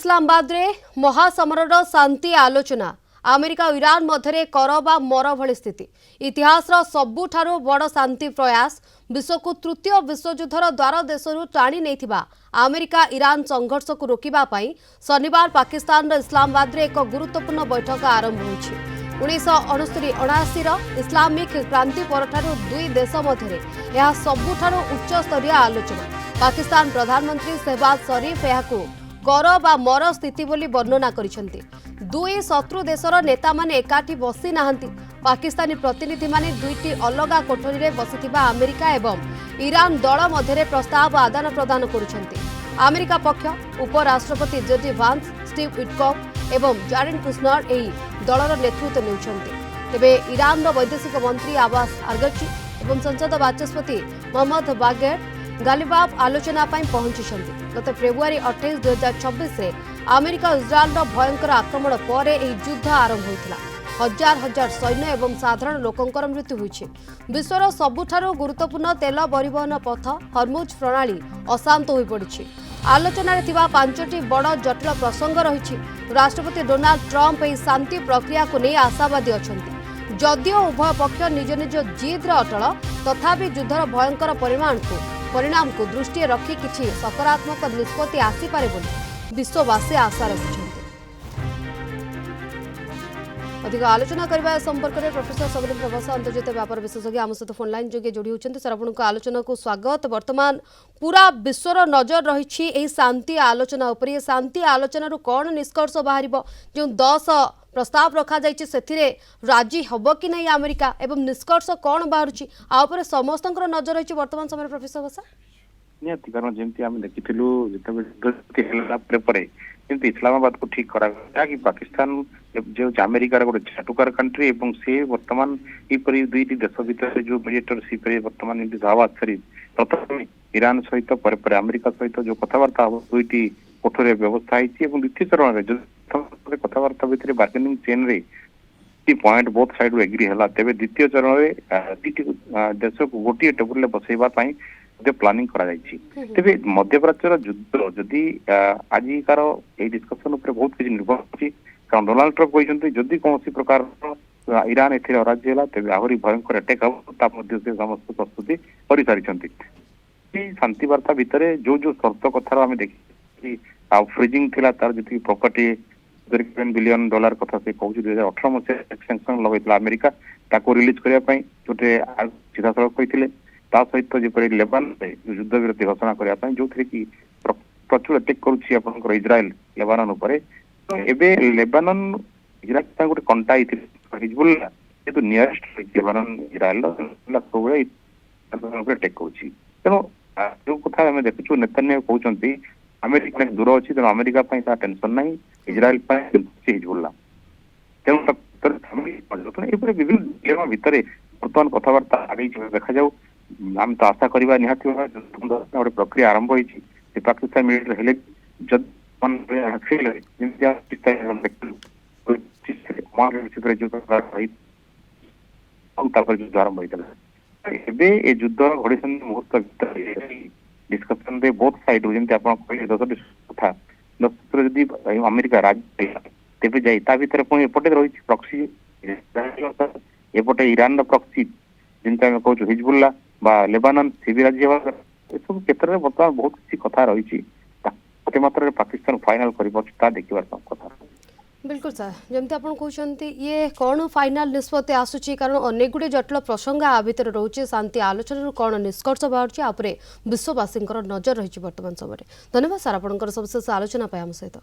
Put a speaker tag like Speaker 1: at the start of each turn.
Speaker 1: इस्लामाबाद रे महासमरर शांति आलोचना अमेरिका और ईरान मध्य कर बा मर भली स्थिति इतिहास सबुठारु बड़ शांति प्रयास विश्व को तृतीय विश्वयुद्धर द्वार देशरू टाणी नहीं अमेरिका ईरान संघर्ष को रोकवा शनिवार पाकिस्तान इस्लामाबाद रे एक गुरुत्वपूर्ण बैठक आरंभ होइछि। 1969 इस्लामिक क्रांति परठारु दुई देश मध्य यह सबुठारु उच्च स्तरीय आलोचना। पाकिस्तान प्रधानमंत्री शहबाज शरीफ यहाकू कर बा मर स्थिति बोली वर्णना करिसेंती। दुई शत्रु देशर नेता माने एकाठी बसी नाहंती। पाकिस्तानी प्रतिनिधि माने दुईटी अलगा कोठरी रे बसिथिबा अमेरिका एवं ईरान दल मध्य प्रस्ताव आदान प्रदान करुछंती। अमेरिका पक्ष उपराष्ट्रपति जेडी वांस, स्टीव विटकॉफ एवं जारेड कुशनर एही दलर नेतृत्व नेउछंती। तेबे ईरान वैदेशिक मंत्री अब्बास आरगची एवं संसद बाचस्पति मोहम्मद बागेर गालिबाफ आलोचना पहुंची। गत फेब्रुआरी 28, 2026 रे अमेरिका इस्राएल भयंकर आक्रमण पर युद्ध आरंभ होता। हजार हजार सैन्य एवं साधारण लोकंकर मृत्यु होइछि। विश्वर सबुठारु गुरुत्वपूर्ण तेल परिवहन पथ हर्मुज प्रणाली अशांत होई पड़िछि। आलोचना थिबा 5टी बड़ जटिल प्रसंग रहिछि। राष्ट्रपति डोनाल्ड ट्रंप एही शांति प्रक्रिया को नहीं आशावादी अछंती। जदिओ उभय पक्ष निज निज जिद अटल तथापि युद्धर भयंकर परिणाम को दृष्टि रखी किछि सकारात्मक निष्पत्ति आसीपारे बोली विश्ववासी आशा रखिछन्ति। अधिक आलोचना करबा संपर्क में प्रोफेसर सगरी प्रभास अंतर्जातीय व्यापार विशेषज्ञ आम सहित फोन लाइन जोगे जोड़ी होती। सर आपको आलोचना को स्वागत। वर्तमान पूरा विश्वर नजर रही शांति आलोचना उपर। ये शांति आलोचना कौन निष्कर्ष बाहर जो 10 प्रस्ताव रखा जाइए से राजी हम कि नहीं अमेरिका एवं निष्कर्ष कौन बाहर आपर समस्त नजर रही वर्तमान समय प्रोफेसर बसा
Speaker 2: निहाती कारण जमी आम देखी इस्लामाबाद को ठीक करा कि पाकिस्तान जो अमेरिकार गोटे चाटुकार कंट्री एवं से वर्तमान यपरी दुईटी देश भितर जो मीडिएटरशिप वर्तमान धावा सरी प्रथम ईरान सहित अमेरिका सहित जो कथबार्ता हम दुईटी कठोर व्यवस्था है द्वितीय चरण में कथबार्ता भितर बार्गेनिंग चेन रे पॉइंट बोथ साइड एग्री है तेज द्वितीय चरण में देश को गोटे टेबुल बसैवा प्लानिंग करा तेरे मध्यप्राच्यर युद्ध जदि आजिकार डिस्कसन बहुत किसी निर्भर होती कारण डोनाल्ड ट्रंप कहते जदि कौन प्रकार ईरान एथे अराजी है तेज आहरी भयंकर अटैक हम समस्त प्रस्तुति कर सारी शांति वार्ता भितर जो जो शर्त कथार आम देखी फ्रिजिंग थिला तार जी प्रॉपर्टी $7 बिलियन कथा से कहूँ 2018 मसीह सैंक्शन लगे अमेरिका रिलीज करने गोटे सीधा सड़क कहते सहित जपरी लेबान युद्ध विरति घोषणा करने जो कि प्रचुर अटैक कर इज्राएल लेबानन उपरे एबे लेबानन इजराइल गोटे कंटा हिजबुल्ला जेहेतु नियरेस्ट लेबानन इज्राएल सब अटैक कर तेणु जो कथा आम देखु नेतान्याहू कहते अमेरिका दूर अच्छी तेणु अमेरिका टेंशन ना इज्राएल हिजबुल्ला तेणु विभिन्न भितर बर्तमान कथबार्ता आगे देखा जाऊ आम तो आशा करवा निहाती गोटे प्रक्रिया आरंभ होती पाकिस्तान मिलिटरी युद्ध आरंभ होता है युद्ध घड़ी मुहूर्त डिस्कसन बोथ साइड जमी आप कहले 10टी कथा 10 जदि अमेरिका राजी तेज जाए भितर पुणी एपटे रही प्रक्सी एपटे ईरान प्रक्सी जमी आम कहूँ हिजबुल्ला लेबानन सी भी राज्य सब क्षेत्र में बर्तमान बहुत किसी कथा रही मात्रा पाकिस्तान फाइनाल कर देखा कथा।
Speaker 1: बिल्कुल सर जमी आप कहते ये कौन फाइनाल निष्पत्ति आसूची कारण अनेक गुड़े जटिल प्रसंग आ भितर रोचे शांति आलोचना कौन निष्कर्ष बाहर विश्ववासी नजर रही वर्तमान समय। धन्यवाद सर आप सविशेष आलोचना आम सहित।